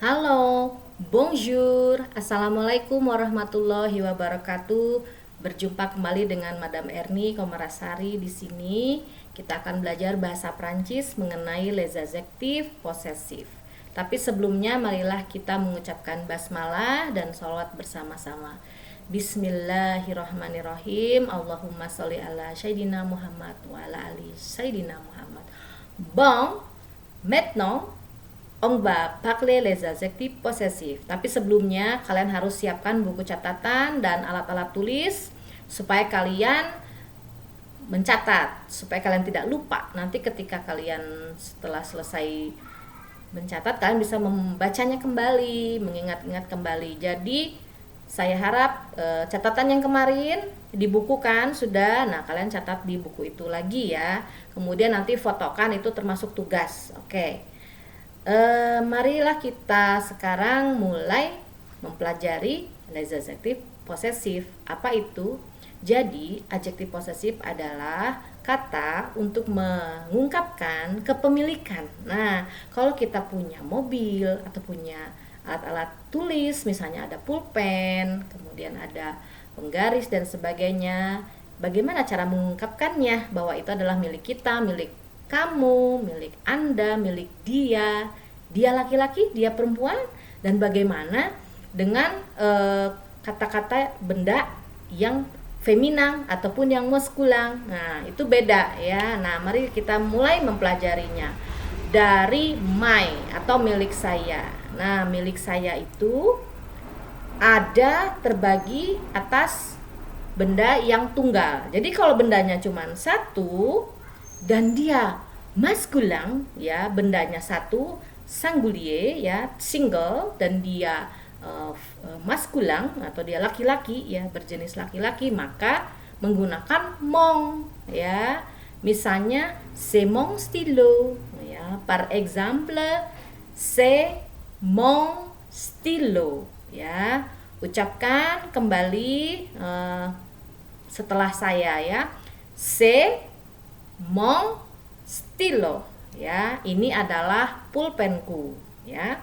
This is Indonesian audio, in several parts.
Halo, bonjour, assalamualaikum warahmatullahi wabarakatuh. Berjumpa kembali dengan Madam Erni Komarasari di sini. Kita akan belajar bahasa Prancis mengenai les adjectifs possessif. Tapi sebelumnya marilah kita mengucapkan basmalah dan sholawat bersama-sama. Bismillahirrahmanirrahim. Allahumma sholli ala Sayyidina Muhammad wa ala ali Sayyidina Muhammad. Bon, maintenant on va parler les adjectifs possessifs. Tapi sebelumnya kalian harus siapkan buku catatan dan alat-alat tulis supaya kalian mencatat, supaya kalian tidak lupa. Nanti ketika kalian setelah selesai mencatat, kalian bisa membacanya kembali, mengingat-ingat kembali. Jadi saya harap catatan yang kemarin dibukukan sudah. Nah, kalian catat di buku itu lagi ya. Kemudian nanti fotokan, itu termasuk tugas. Oke. Marilah kita sekarang mulai mempelajari les adjectifs possessif. Apa itu? Jadi, adjektif posesif adalah kata untuk mengungkapkan kepemilikan. Nah, kalau kita punya mobil atau punya alat-alat tulis, misalnya ada pulpen, kemudian ada penggaris dan sebagainya, bagaimana cara mengungkapkannya bahwa itu adalah milik kita, milik kamu, milik Anda, milik dia laki-laki, dia perempuan, dan bagaimana dengan kata-kata benda yang feminan ataupun yang maskulang. Nah, itu beda ya. Nah, mari kita mulai mempelajarinya dari my atau milik saya. Nah, milik saya itu ada terbagi atas benda yang tunggal. Jadi kalau bendanya cuma satu dan dia maskulang ya, bendanya satu, singulier ya, single, dan dia maskulang atau dia laki-laki ya, berjenis laki-laki, maka menggunakan mon ya. Misalnya c'est mon stylo ya, par exemple c'est mon stylo ya. Ucapkan kembali setelah saya ya. C'est mon stylo ya, ini adalah pulpenku ya.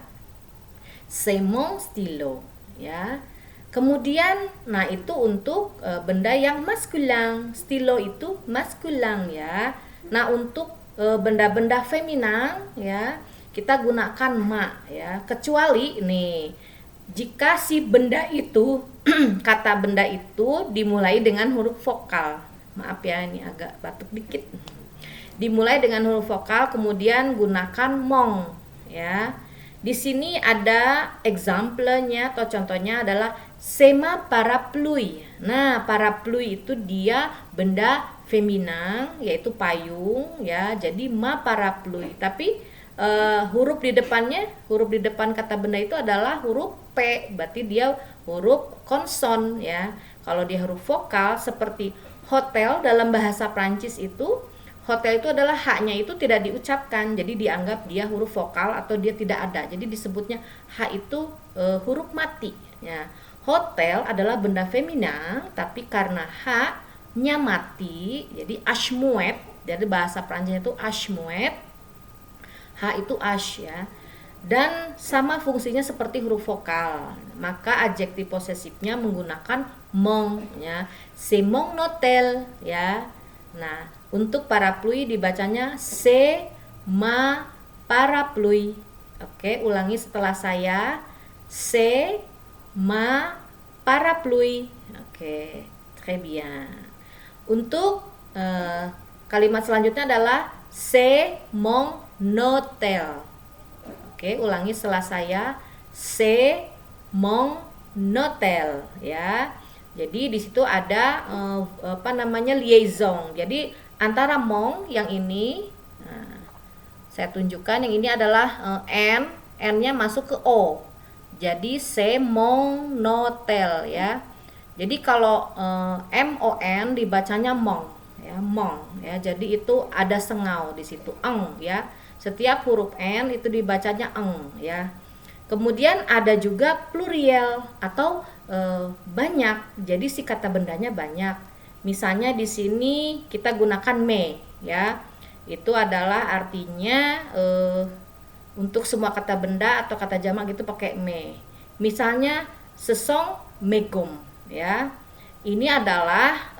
C'est mon stylo ya. Kemudian nah itu untuk benda yang maskulang, stilo itu maskulang ya. Nah, untuk benda-benda feminan ya, kita gunakan ma ya, kecuali nih jika si benda itu kata benda itu dimulai dengan huruf vokal. Maaf ya, ini agak batuk dikit. Dimulai dengan huruf vokal, kemudian gunakan mong ya. Di sini ada example-nya atau contohnya adalah sema parapluie. Nah, parapluie itu dia benda feminan, yaitu payung ya. Jadi ma parapluie. Tapi huruf di depan kata benda itu adalah huruf P, berarti dia huruf konson ya. Kalau dia huruf vokal seperti hotel dalam bahasa Prancis itu, hotel itu adalah H-nya itu tidak diucapkan, jadi dianggap dia huruf vokal atau dia tidak ada. Jadi disebutnya H itu huruf mati ya. Hotel adalah benda femina, tapi karena H-nya mati, jadi ashmuet. Jadi bahasa Prancis itu ashmuet. H itu ash ya. Dan sama fungsinya seperti huruf vokal. Maka adjektif posesifnya menggunakan mon ya. C'est mon hôtel ya. Nah, untuk parapluie dibacanya c'est ma parapluie. Oke, ulangi setelah saya. C'est ma parapluie. Oke, très bien. Untuk kalimat selanjutnya adalah c'est mon hôtel. Oke, ulangi setelah saya. C'est mon hôtel ya. Jadi di situ ada liaison. Jadi antara mon yang ini, nah, saya tunjukkan yang ini adalah n-nya masuk ke o. Jadi c'est mon hôtel ya. Jadi kalau mon dibacanya mong ya, mong ya. Jadi itu ada sengau di situ, eng ya. Setiap huruf n itu dibacanya eng ya. Kemudian ada juga pluriel atau banyak. Jadi si kata bendanya banyak. Misalnya di sini kita gunakan me ya. Itu adalah artinya Untuk semua kata benda atau kata jamak gitu pakai me. Misalnya sesong megum ya. Ini adalah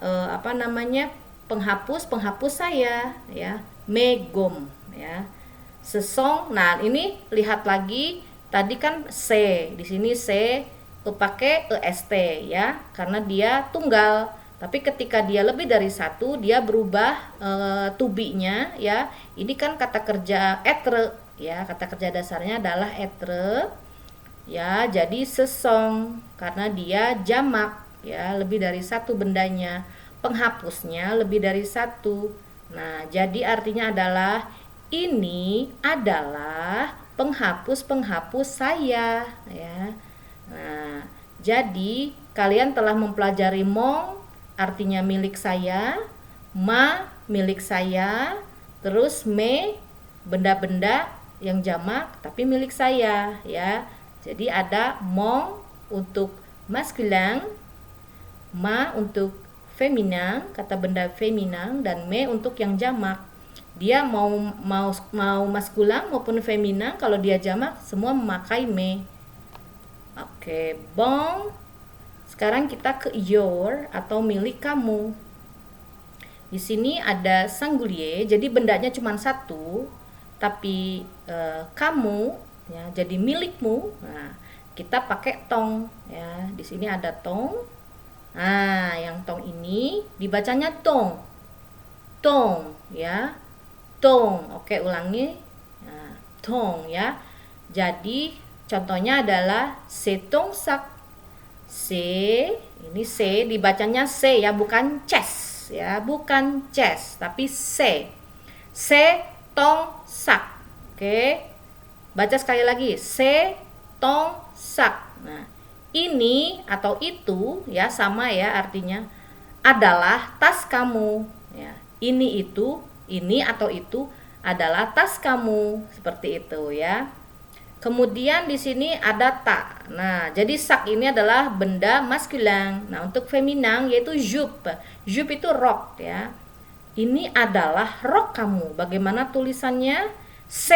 penghapus saya ya. Megum ya. Sesong. Nah, ini lihat lagi tadi kan se. Di sini se pakai est ya karena dia tunggal. Tapi ketika dia lebih dari satu, dia berubah tubinya ya. Ini kan kata kerja etre ya. Kata kerja dasarnya adalah etre ya. Jadi sesong karena dia jamak ya, lebih dari satu bendanya. Penghapusnya lebih dari satu. Nah, jadi artinya adalah ini adalah penghapus saya ya. Nah, jadi kalian telah mempelajari mong artinya milik saya, ma milik saya, terus me benda-benda yang jamak tapi milik saya ya. Jadi ada mong untuk maskulin, ma untuk feminin, kata benda feminin, dan me untuk yang jamak. Dia mau maskulin maupun feminin, kalau dia jamak semua memakai me. Oke, bon. Sekarang kita ke your atau milik kamu. Di sini ada singulier, jadi bendanya cuma satu, tapi kamu ya jadi milikmu. Nah, kita pakai tong ya. Di sini ada tong. Nah, yang tong ini dibacanya tong. Tong ya. Tong. Oke, ulangi. Nah, tong ya. Jadi contohnya adalah setong sak. C, ini C dibacanya C ya, bukan chess ya, bukan chess, tapi C. C tong sak. Oke. Baca sekali lagi. C tong sak. Nah, ini atau itu ya sama ya artinya, adalah tas kamu ya. Ini atau itu adalah tas kamu, seperti itu ya. Kemudian di sini ada tak. Nah, jadi sak ini adalah benda maskulin. Nah, untuk feminin yaitu jupe. Jupe itu rok ya. Ini adalah rok kamu. Bagaimana tulisannya? C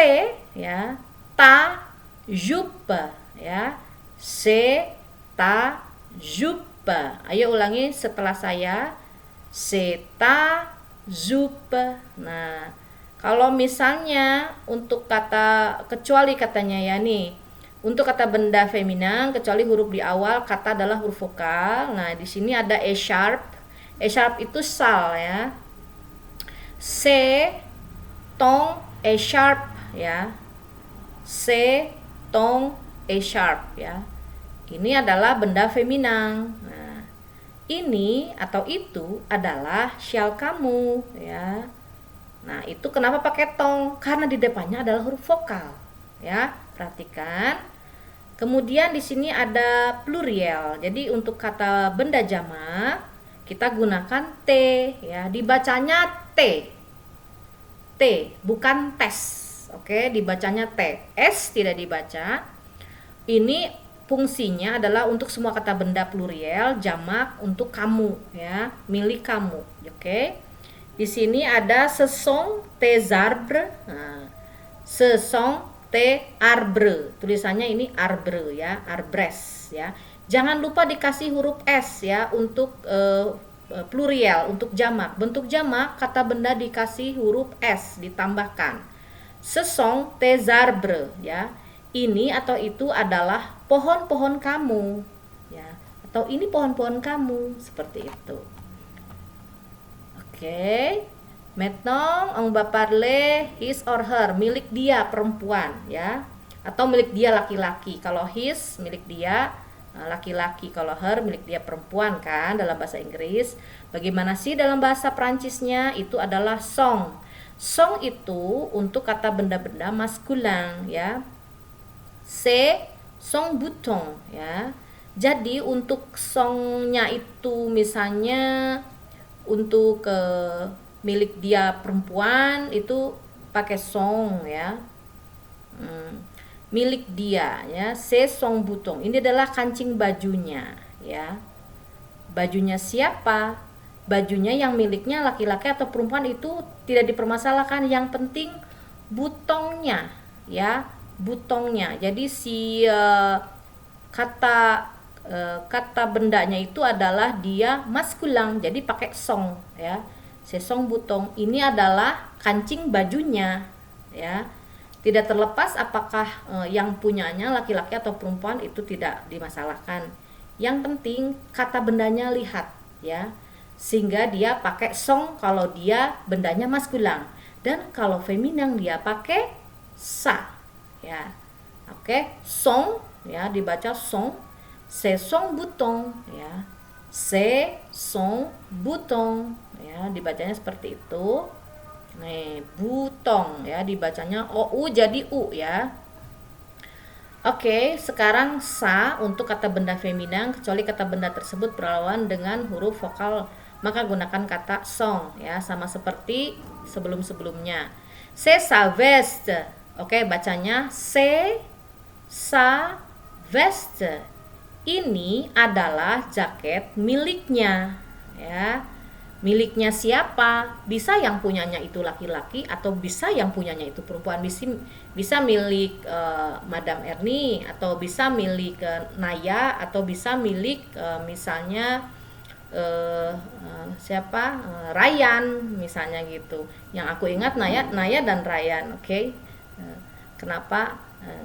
ya. Ta jupe ya. C ta jupe. Ayo ulangi setelah saya. C ta jupe. Nah, kalau misalnya untuk kata kecuali katanya ya nih, untuk kata benda feminin kecuali huruf di awal kata adalah huruf vokal. Nah, di sini ada e sharp. E sharp itu sal ya. C tong e sharp ya. C tong e sharp ya. Ini adalah benda feminin. Nah, ini atau itu adalah syal kamu ya. Nah, itu kenapa pakai tong? Karena di depannya adalah huruf vokal. Ya, perhatikan. Kemudian di sini ada pluriel. Jadi untuk kata benda jamak kita gunakan T ya. Dibacanya T. T, bukan tes. Oke, dibacanya T. S tidak dibaca. Ini fungsinya adalah untuk semua kata benda pluriel jamak untuk kamu ya, milik kamu. Oke. Di sini ada sesong tes arbres. Nah, sesong tes arbres. Tulisannya ini arbre ya, arbres ya. Jangan lupa dikasih huruf S ya untuk plurial, untuk jamak. Bentuk jamak kata benda dikasih huruf S ditambahkan. Sesong tes arbres ya. Ini atau itu adalah pohon-pohon kamu ya. Atau ini pohon-pohon kamu, seperti itu. Oke. Maintenant on va parler his or her, milik dia perempuan ya, atau milik dia laki-laki. Kalau his milik dia laki-laki, kalau her milik dia perempuan kan dalam bahasa Inggris. Bagaimana sih dalam bahasa Prancisnya? Itu adalah song. Song itu untuk kata benda-benda maskulin ya. C song bouton ya. Jadi untuk songnya itu misalnya untuk milik dia perempuan itu pakai song ya. Milik dia ya, c'est son bouton. Ini adalah kancing bajunya ya. Bajunya siapa? Bajunya yang miliknya laki-laki atau perempuan itu tidak dipermasalahkan. Yang penting butonnya ya, butongnya. Jadi si kata bendanya itu adalah dia maskulang, jadi pakai song ya. Sesong butong ini adalah kancing bajunya ya. Tidak terlepas apakah yang punyanya laki-laki atau perempuan, itu tidak dimasalahkan. Yang penting kata bendanya lihat ya. Sehingga dia pakai song kalau dia bendanya maskulang, dan kalau feminan dia pakai sa ya. Oke, song ya, dibaca song, sesong butong ya. Sesong butong ya, dibacanya seperti itu. Nih, butong ya, dibacanya OU jadi U ya. Oke, sekarang sa untuk kata benda feminan, kecuali kata benda tersebut berlawan dengan huruf vokal, maka gunakan kata song ya, sama seperti sebelum-sebelumnya. Se sa veste. Oke, bacanya se sa veste. Ini adalah jaket miliknya ya. Miliknya siapa? Bisa yang punyanya itu laki-laki atau bisa yang punyanya itu perempuan. Bisa milik Madam Erni, atau bisa milik Naya, atau bisa milik misalnya siapa? Ryan misalnya gitu. Yang aku ingat Naya dan Ryan, oke? Kenapa?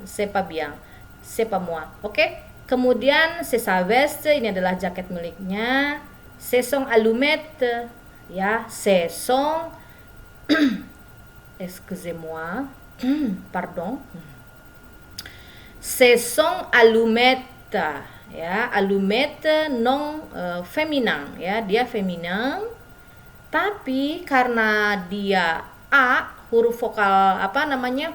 C'est pas bien. C'est pas moi. Oke? Kemudian c'est sa veste, ini adalah jaket miliknya. Ce sont allumettes ya, ce sont excusez-moi, pardon, ce sont allumettes ya, allumettes non féminin ya, dia feminin, tapi karena dia A, huruf vokal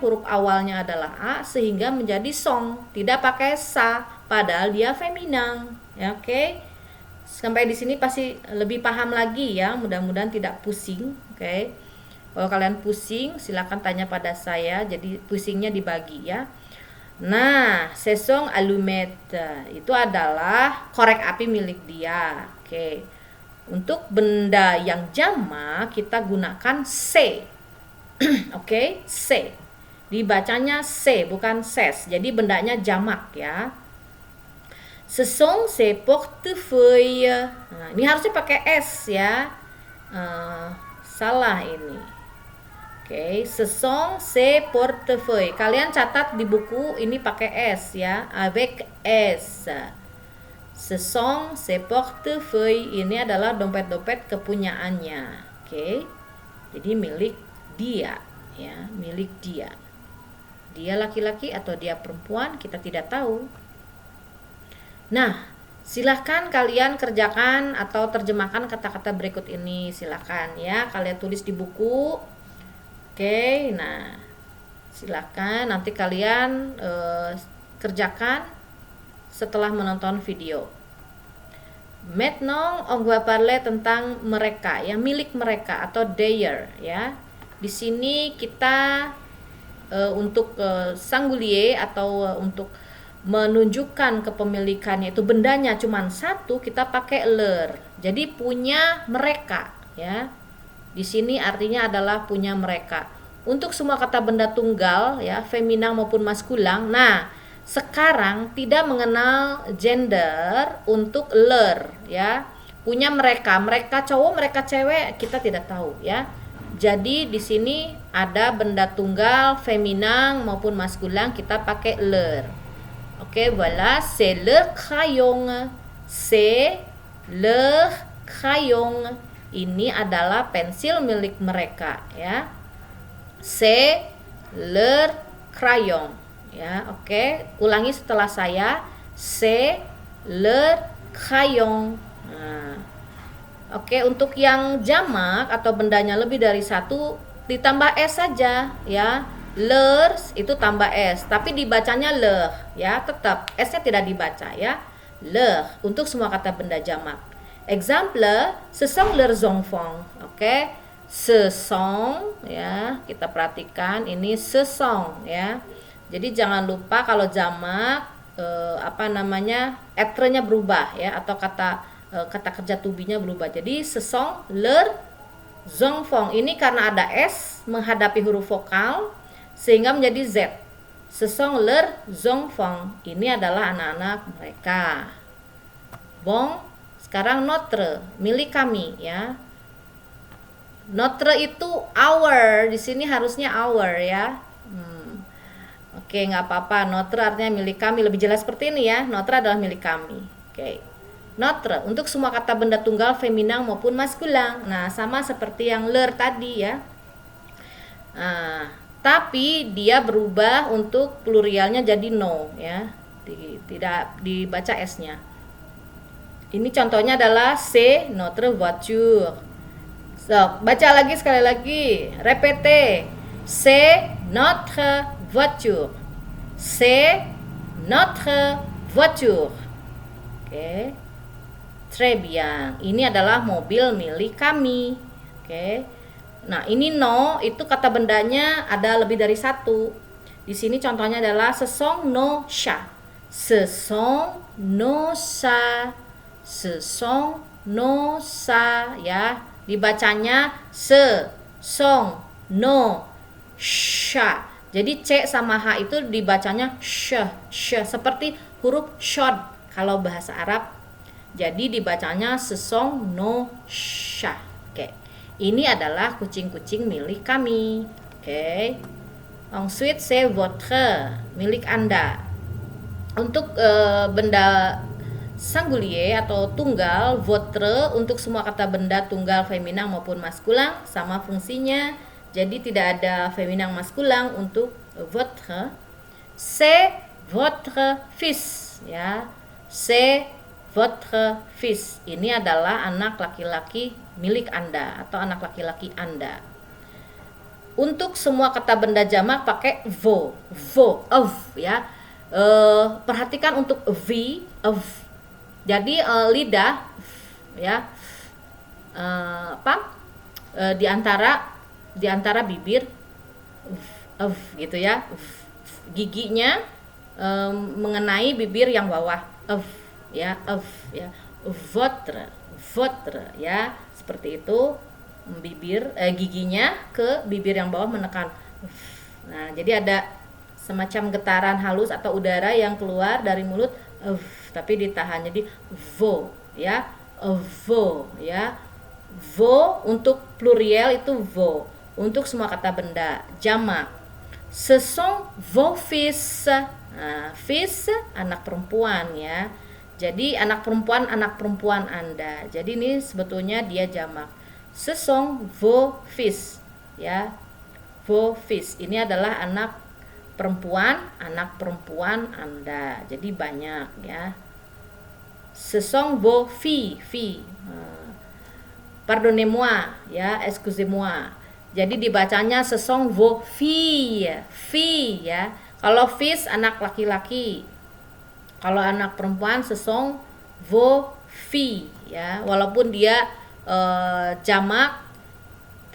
huruf awalnya adalah A, sehingga menjadi song, tidak pakai sa, padahal dia feminin ya. Oke. Sampai di sini pasti lebih paham lagi ya, mudah-mudahan tidak pusing. Oke. Kalau kalian pusing silakan tanya pada saya, jadi pusingnya dibagi ya. Nah, sesong allumette itu adalah korek api milik dia. Oke. Untuk benda yang jamak kita gunakan se. Oke, se. Dibacanya se bukan ses. Jadi bendanya jamak ya. Ce sont ses portefeuilles. Nah, ini harusnya pakai S ya. Salah ini. Oke, ce sont ses portefeuilles. Kalian catat di buku ini pakai S ya, avec S. Ce sont ses portefeuilles. Ini adalah dompet-dompet kepunyaannya. Oke. Jadi milik dia ya, milik dia. Dia laki-laki atau dia perempuan, kita tidak tahu. Nah, silahkan kalian kerjakan atau terjemahkan kata-kata berikut ini. Silahkan ya, kalian tulis di buku. Oke, nah silahkan nanti kalian kerjakan setelah menonton video. Maintenant, on va parler tentang mereka, ya, milik mereka atau their ya. Di sini kita untuk singulier atau untuk menunjukkan kepemilikannya itu bendanya cuma satu, kita pakai leur. Jadi punya mereka ya. Di sini artinya adalah punya mereka. Untuk semua kata benda tunggal ya, feminin maupun maskulang. Nah, sekarang tidak mengenal gender untuk leur ya. Punya mereka cowok, mereka cewek, kita tidak tahu ya. Jadi di sini ada benda tunggal feminin maupun maskulang, kita pakai leur. Oke, voilà, c'est le crayon. C'est le crayon. Ini adalah pensil milik mereka ya. C'est le crayon. Ya, oke. Ulangi setelah saya. C'est le crayon. Nah, oke, untuk yang jamak atau bendanya lebih dari satu ditambah S saja ya. Leurs itu tambah S, tapi dibacanya leh ya, tetap S-nya tidak dibaca ya. Leh untuk semua kata benda jamak. Exemple, ce sont leurs enfants. Oke. Ce sont ya, kita perhatikan ini ce sont ya. Jadi jangan lupa kalau jamak etre-nya berubah ya, atau kata kerja to be-nya berubah. Jadi ce sont leurs enfants. Ini karena ada S menghadapi huruf vokal sehingga menjadi Z. Ce sont leurs enfants. Ini adalah anak-anak mereka. Bon, sekarang notre, milik kami ya. Notre itu our, di sini harusnya our ya. Oke, nggak apa-apa. Notre artinya milik kami, lebih jelas seperti ini ya. Notre adalah milik kami. Oke. Notre untuk semua kata benda tunggal feminang maupun maskulang. Nah, sama seperti yang leur tadi ya. Nah, tapi dia berubah untuk plurialnya jadi no ya. Tidak dibaca s-nya. Ini contohnya adalah c'est notre voiture. So, baca lagi sekali lagi. Répétez. C'est notre voiture. C'est notre voiture. Oke. Très bien. Ini adalah mobil milik kami. Oke. Nah, ini no itu kata bendanya ada lebih dari satu. Di sini contohnya adalah ce sont nos chats. Ce sont nos chats. Ce sont nos chats ya. Dibacanya ce sont nos chats. Jadi C sama H itu dibacanya sh seperti huruf shod kalau bahasa Arab. Jadi dibacanya ce sont nos chats. Oke. Ini adalah kucing-kucing milik kami. Oke. Ensuite c'est votre, milik Anda. Untuk benda singulier atau tunggal, votre untuk semua kata benda tunggal feminang maupun maskulang sama fungsinya. Jadi tidak ada feminang maskulang untuk votre. C'est votre fils ya. C'est votre fils. Ini adalah anak laki-laki milik Anda atau anak laki-laki Anda. Untuk semua kata benda jamak pakai vo, of ya. Perhatikan untuk v, of. Jadi lidah ya. Di antara bibir of gitu ya. Giginya mengenai bibir yang bawah of ya. Votre ya, seperti itu. Giginya ke bibir yang bawah menekan. Nah, jadi ada semacam getaran halus atau udara yang keluar dari mulut tapi ditahan. Jadi vo ya. Vo ya. Vo untuk plurial itu vo. Untuk semua kata benda jamak. Ce sont vos fils. Nah, fils anak perempuan ya. Jadi anak perempuan Anda. Jadi ini sebetulnya dia jamak. Ce sont vos fils ya. Vos fils ini adalah anak perempuan Anda. Jadi banyak ya. Ce sont vos filles. Pardonnez-moi ya, excusez-moi. Jadi dibacanya ce sont vos filles ya. Kalau fils anak laki-laki. Kalau anak perempuan ce sont vos filles ya. Walaupun dia jamak,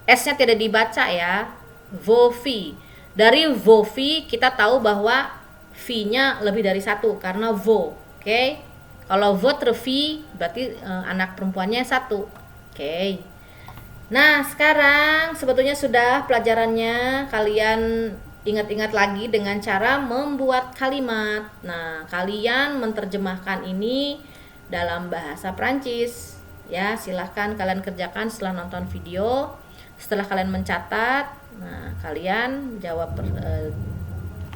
S-nya tidak dibaca ya. Vos filles. Dari vos filles kita tahu bahwa V-nya lebih dari satu karena vos. Oke. Kalau votre fille berarti anak perempuannya satu. Oke. Nah, sekarang sebetulnya sudah pelajarannya. Kalian ingat-ingat lagi dengan cara membuat kalimat. Nah, kalian menerjemahkan ini dalam bahasa Prancis. Ya, silahkan kalian kerjakan setelah nonton video. Setelah kalian mencatat, nah kalian jawab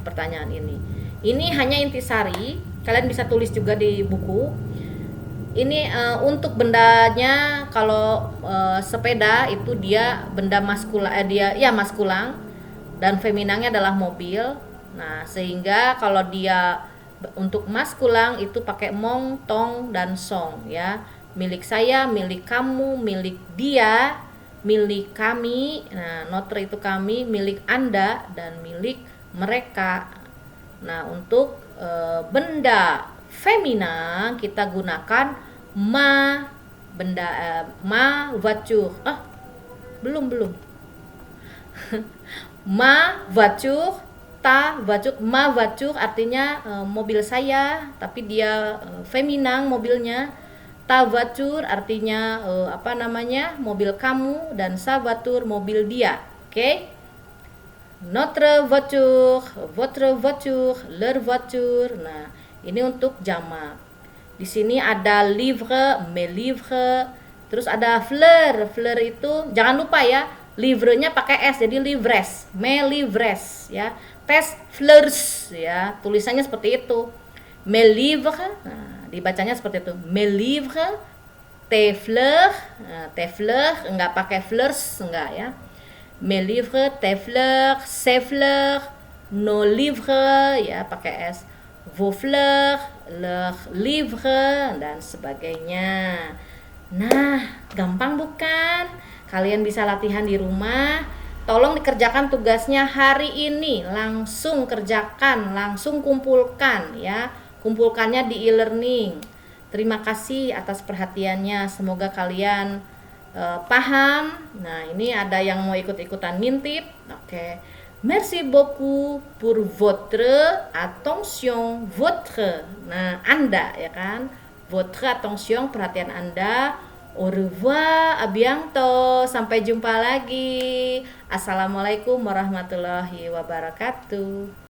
pertanyaan ini. Ini hanya intisari. Kalian bisa tulis juga di buku. Ini untuk bendanya kalau sepeda itu dia benda maskulang dan feminangnya adalah mobil. Nah, sehingga kalau dia untuk maskulang itu pakai mong, tong dan song ya. Milik saya, milik kamu, milik dia, milik kami. Nah, notre itu kami, milik Anda dan milik mereka. Nah, untuk benda feminang kita gunakan ma, ma voiture. Belum. Ma voiture, ta voiture. Ma voiture artinya mobil saya, tapi dia feminang mobilnya. Ta voiture artinya mobil kamu, dan sa voiture mobil dia. Oke. notre voiture, votre voiture, leur voiture. Nah, ini untuk jamak. Di sini ada livre, mes livres. Terus ada fleur. Fleur itu jangan lupa ya, livrenya pakai s jadi livres, mes livres ya. Tes fleurs ya, tulisannya seperti itu. Mes livres, nah, dibacanya seperti itu. Mes livres, tes fleurs enggak pakai fleurs enggak ya. Mes livres, tes fleurs, ses fleurs, nos livres ya pakai s, vos fleurs, leurs livres dan sebagainya. Nah, gampang bukan? Kalian bisa latihan di rumah. Tolong dikerjakan tugasnya hari ini, langsung kerjakan, langsung kumpulkan ya. Kumpulkannya di e-learning. Terima kasih atas perhatiannya. Semoga kalian paham. Nah, ini ada yang mau ikut-ikutan ngintip. Oke. Merci beaucoup pour votre attention. Votre. Nah, Anda ya kan. Votre attention, perhatian Anda. Au revoir, à bientôt. Sampai jumpa lagi. Assalamualaikum warahmatullahi wabarakatuh.